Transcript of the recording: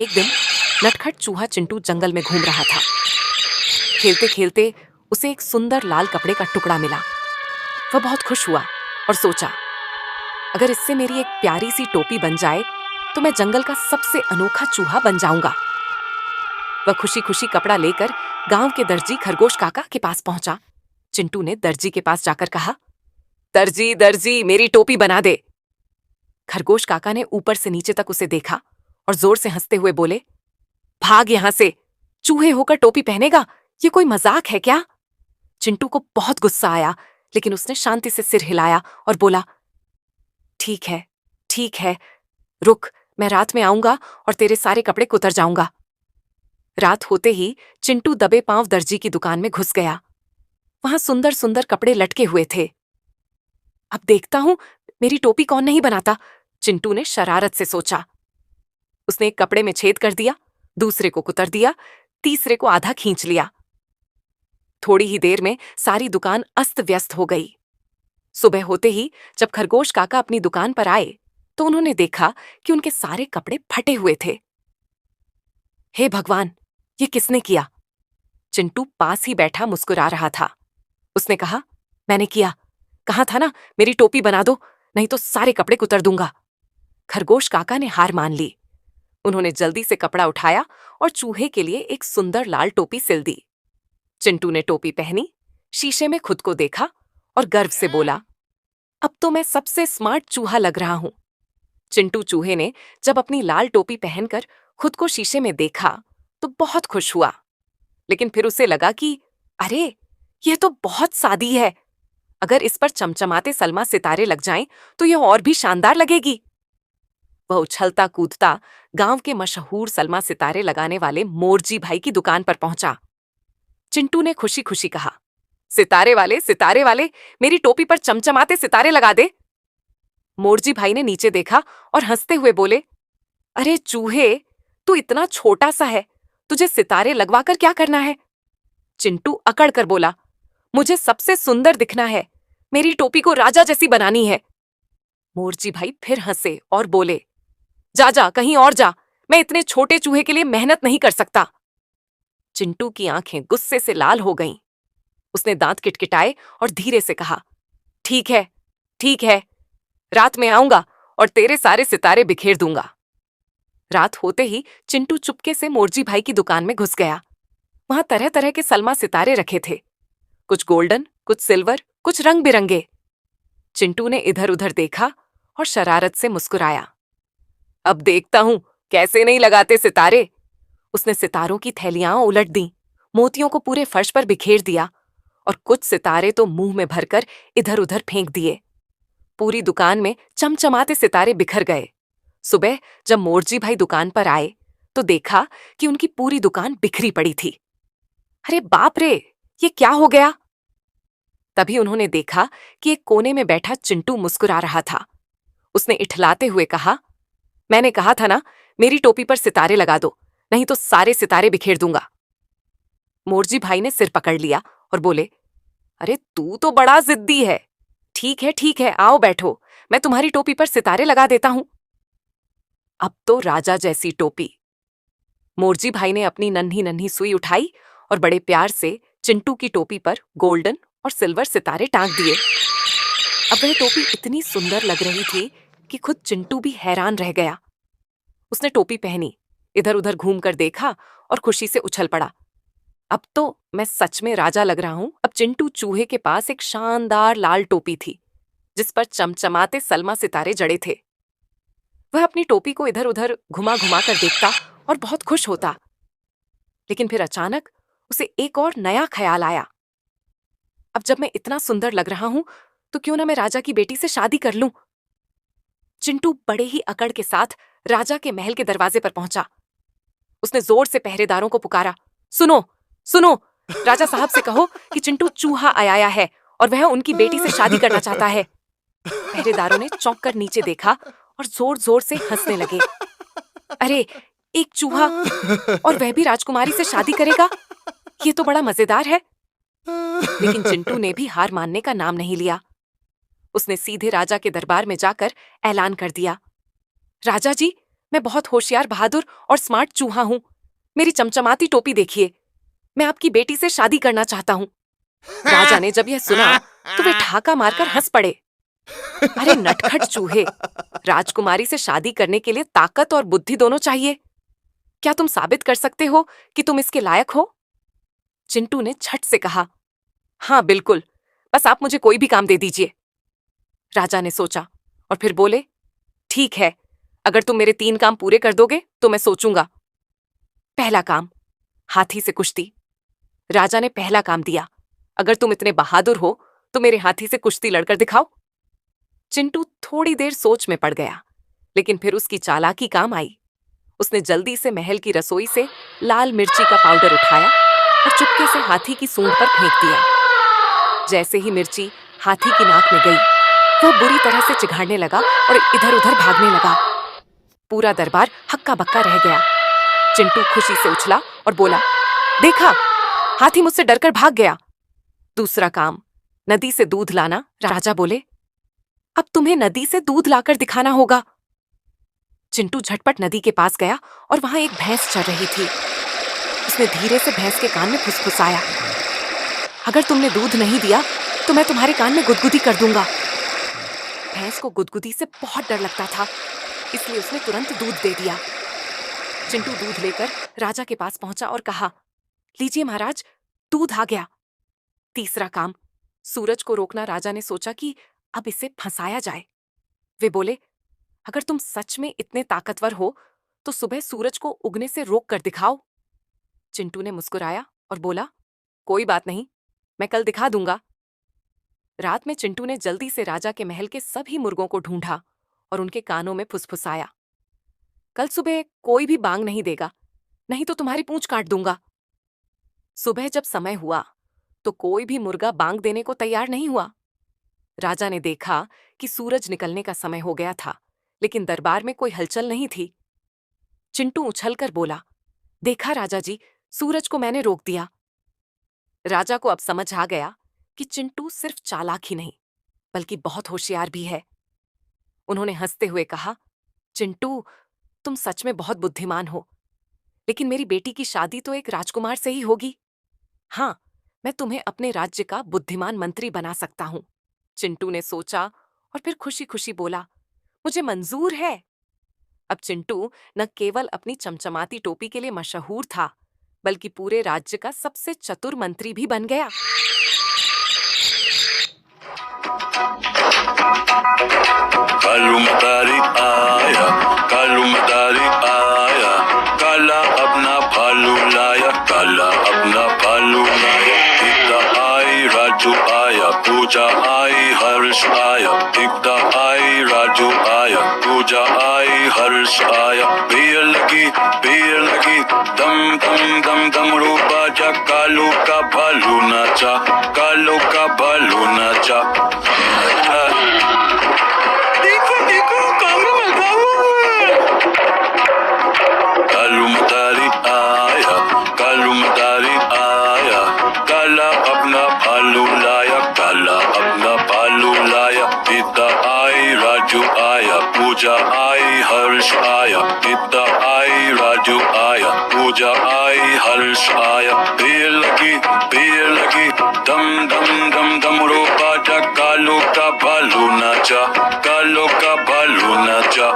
एक दिन नटखट चूहा चिंटू जंगल में घूम रहा था। खेलते खेलते उसे एक सुंदर लाल कपड़े का टुकड़ा मिला। वह बहुत खुश हुआ और सोचा, अगर इससे मेरी एक प्यारी सी टोपी बन जाए तो मैं जंगल का सबसे अनोखा चूहा बन जाऊंगा। वह खुशी खुशी कपड़ा लेकर गांव के दर्जी खरगोश काका के पास पहुंचा। चिंटू ने दर्जी के पास जाकर कहा, दर्जी दर्जी मेरी टोपी बना दे। खरगोश काका ने ऊपर से नीचे तक उसे देखा और जोर से हंसते हुए बोले, भाग यहां से, चूहे होकर टोपी पहनेगा, ये कोई मजाक है क्या? चिंटू को बहुत गुस्सा आया, लेकिन उसने शांति से सिर हिलाया और बोला, ठीक है, रुक, मैं रात में आऊंगा और तेरे सारे कपड़े कुतर जाऊंगा। रात होते ही चिंटू दबे पांव दर्जी की दुकान में घुस गया। वहां सुंदर सुंदर कपड़े लटके हुए थे। अब देखता हूं मेरी टोपी कौन नहीं बनाता, चिंटू ने शरारत से सोचा। उसने एक कपड़े में छेद कर दिया, दूसरे को कुतर दिया, तीसरे को आधा खींच लिया। थोड़ी ही देर में सारी दुकान अस्त व्यस्त हो गई। सुबह होते ही जब खरगोश काका अपनी दुकान पर आए तो उन्होंने देखा कि उनके सारे कपड़े फटे हुए थे। हे भगवान, ये किसने किया? चिंटू पास ही बैठा मुस्कुरा रहा था। उसने कहा, मैंने किया, कहा था ना मेरी टोपी बना दो, नहीं तो सारे कपड़े कुतर दूंगा। खरगोश काका ने हार मान ली। उन्होंने जल्दी से कपड़ा उठाया और चूहे के लिए एक सुंदर लाल टोपी सिल दी। चिंटू ने टोपी पहनी, शीशे में खुद को देखा और गर्व से बोला, अब तो मैं सबसे स्मार्ट चूहा लग रहा हूं। चिंटू चूहे ने जब अपनी लाल टोपी पहनकर खुद को शीशे में देखा तो बहुत खुश हुआ, लेकिन फिर उसे लगा कि अरे, यह तो बहुत सादी है। अगर इस पर चमचमाते सलमा सितारे लग जाएं तो यह और भी शानदार लगेगी। वह उछलता कूदता गांव के मशहूर सलमा सितारे लगाने वाले मोरजी भाई की दुकान पर पहुंचा। चिंटू ने खुशी खुशी कहा, सितारे वाले, मेरी टोपी पर चमचमाते सितारे लगा दे। मोरजी भाई ने नीचे देखा और हंसते हुए बोले, अरे चूहे, तू इतना छोटा सा है, तुझे सितारे लगवाकर क्या करना है? चिंटू अकड़ कर बोला, मुझे सबसे सुंदर दिखना है, मेरी टोपी को राजा जैसी बनानी है। मोरजी भाई फिर हंसे और बोले, जा जा कहीं और जा, मैं इतने छोटे चूहे के लिए मेहनत नहीं कर सकता। चिंटू की आंखें गुस्से से लाल हो गईं। उसने दांत किटकिटाए और धीरे से कहा, ठीक है, रात में आऊंगा और तेरे सारे सितारे बिखेर दूंगा। रात होते ही चिंटू चुपके से मोरजी भाई की दुकान में घुस गया। वहां तरह तरह के सलमा सितारे रखे थे, कुछ गोल्डन, कुछ सिल्वर, कुछ रंग बिरंगे। चिंटू ने इधर उधर देखा और शरारत से मुस्कुराया। अब देखता हूं कैसे नहीं लगाते सितारे। उसने सितारों की थैलियां उलट दी, मोतियों को पूरे फर्श पर बिखेर दिया और कुछ सितारे तो मुंह में भरकर इधर उधर फेंक दिए। पूरी दुकान में चमचमाते सितारे बिखर गए। सुबह जब मोरजी भाई दुकान पर आए तो देखा कि उनकी पूरी दुकान बिखरी पड़ी थी। अरे बाप रे, ये क्या हो गया? तभी उन्होंने देखा कि एक कोने में बैठा चिंटू मुस्कुरा रहा था। उसने इठलाते हुए कहा, मैंने कहा था ना, मेरी टोपी पर सितारे लगा दो, नहीं तो सारे सितारे बिखेर दूंगा। मोरजी भाई ने सिर पकड़ लिया और बोले, अरे तू तो बड़ा जिद्दी है। ठीक है, आओ बैठो, मैं तुम्हारी टोपी पर सितारे लगा देता हूं। अब तो राजा जैसी टोपी। मोरजी भाई ने अपनी नन्ही नन्ही सुई उठाई और बड़े प्यार से चिंटू की टोपी पर गोल्डन और सिल्वर सितारे टांग दिए। अब वह टोपी इतनी सुंदर लग रही थी कि खुद चिंटू भी हैरान रह गया। उसने टोपी पहनी, इधर उधर घूमकर देखा और खुशी से उछल पड़ा, अब तो मैं सच में राजा लग रहा हूं। अब चिंटू चूहे के पास एक शानदार लाल टोपी थी जिस पर चमचमाते सलमा सितारे जड़े थे। वह अपनी टोपी को इधर उधर घुमा घुमा कर देखता और बहुत खुश होता, लेकिन फिर अचानक उसे एक और नया ख्याल आया। अब जब मैं इतना सुंदर लग रहा हूं तो क्यों ना मैं राजा की बेटी से शादी कर लूं। चिंटू बड़े ही अकड़ के साथ राजा के महल के दरवाजे पर पहुंचा। उसने जोर से पहरेदारों को पुकारा, सुनो सुनो, राजा साहब से कहो कि चिंटू चूहा आया है और वह उनकी बेटी से शादी करना चाहता है। पहरेदारों ने चौंक कर नीचे देखा और जोर जोर से हंसने लगे। अरे, एक चूहा और वह भी राजकुमारी से शादी करेगा, ये तो बड़ा मजेदार है। लेकिन चिंटू ने भी हार मानने का नाम नहीं लिया। उसने सीधे राजा के दरबार में जाकर ऐलान कर दिया, राजा जी, मैं बहुत होशियार, बहादुर और स्मार्ट चूहा हूँ। मेरी चमचमाती टोपी देखिए। मैं आपकी बेटी से शादी करना चाहता हूँ। राजा ने जब यह सुना तो वे ठहाका मारकर हंस पड़े। अरे नटखट चूहे, राजकुमारी से शादी करने के लिए ताकत और बुद्धि दोनों चाहिए। क्या तुम साबित कर सकते हो कि तुम इसके लायक हो? चिंटू ने झट से कहा, हाँ बिल्कुल, बस आप मुझे कोई भी काम दे दीजिए। राजा ने सोचा और फिर बोले, ठीक है, अगर तुम मेरे 3 काम पूरे कर दोगे तो मैं सोचूंगा। पहला काम, हाथी से कुश्ती। राजा ने पहला काम दिया, अगर तुम इतने बहादुर हो तो मेरे हाथी से कुश्ती लड़कर दिखाओ। चिंटू थोड़ी देर सोच में पड़ गया, लेकिन फिर उसकी चालाकी काम आई। उसने जल्दी से महल की रसोई से लाल मिर्ची का पाउडर उठाया और चुपके से हाथी की सूंड पर फेंक दिया। जैसे ही मिर्ची हाथी की नाक में गई, वह बुरी तरह से चिघाड़ने लगा और इधर-उधर भागने लगा। पूरा दरबार हक्का बक्का रह गया। चिंटू खुशी से उछला और बोला, देखा, हाथी मुझसे डरकर भाग गया। दूसरा काम, नदी से दूध लाना। राजा बोले, अब तुम्हें नदी से दूध लाकर दिखाना होगा। चिंटू झटपट नदी के पास गया और वहां एक भैंस चर रही थी। उसने धीरे से भैंस के कान में फुसफुसाया, अगर तुमने दूध नहीं दिया तो मैं तुम्हारे कान में गुदगुदी कर दूंगा। भैंस को गुदगुदी से बहुत डर लगता था, इसलिए उसने तुरंत दूध दे दिया। चिंटू दूध लेकर राजा के पास पहुंचा और कहा, लीजिए महाराज, दूध आ गया। तीसरा काम, सूरज को रोकना। राजा ने सोचा कि अब इसे फंसाया जाए। वे बोले, अगर तुम सच में इतने ताकतवर हो तो सुबह सूरज को उगने से रोक कर दिखाओ। चिंटू ने मुस्कुराया और बोला, कोई बात नहीं, मैं कल दिखा दूंगा। रात में चिंटू ने जल्दी से राजा के महल के सभी मुर्गों को ढूंढा और उनके कानों में फुसफुसाया, कल सुबह कोई भी बांग नहीं देगा, नहीं तो तुम्हारी पूंछ काट दूंगा। सुबह जब समय हुआ तो कोई भी मुर्गा बांग देने को तैयार नहीं हुआ। राजा ने देखा कि सूरज निकलने का समय हो गया था, लेकिन दरबार में कोई हलचल नहीं थी। चिंटू उछलकर बोला, देखा राजा जी, सूरज को मैंने रोक दिया। राजा को अब समझ आ गया कि चिंटू सिर्फ चालाक ही नहीं बल्कि बहुत होशियार भी है। उन्होंने हंसते हुए कहा, चिंटू, तुम सच में बहुत बुद्धिमान हो, लेकिन मेरी बेटी की शादी तो एक राजकुमार से ही होगी। हाँ, मैं तुम्हें अपने राज्य का बुद्धिमान मंत्री बना सकता हूं। चिंटू ने सोचा और फिर खुशी खुशी बोला, मुझे मंजूर है। अब चिंटू न केवल अपनी चमचमाती टोपी के लिए मशहूर था, बल्कि पूरे राज्य का सबसे चतुर मंत्री भी बन गया। कालू मदारी आया, कालू मदारी आया, काला अपना भालू लाया, काला अपना भालू लाया। दीप्ता आई, राजू आया, पूजा आई, हर्ष आया। दीप्ता आई, राजू आया, पूजा आई, हर्ष आया। भीड़ लगी, दम दम दम डमरू बाजा, कालू का भालू नाचा, कालू का भालू नाचा। कालू मदारी आया, कालू मदारी आया, काला अपना भालू लाया, काला अपना भालू लाया। दीप्ता आई, राजू आया, पूजा आई, हर्ष आया। दीप्ता आई, राजू आया, पूजा आई, हर्ष आया। भीड़ लगी, दम दम दम डमरू बाजा, कालू का भालू नाचा, कालू का भालू नाचा।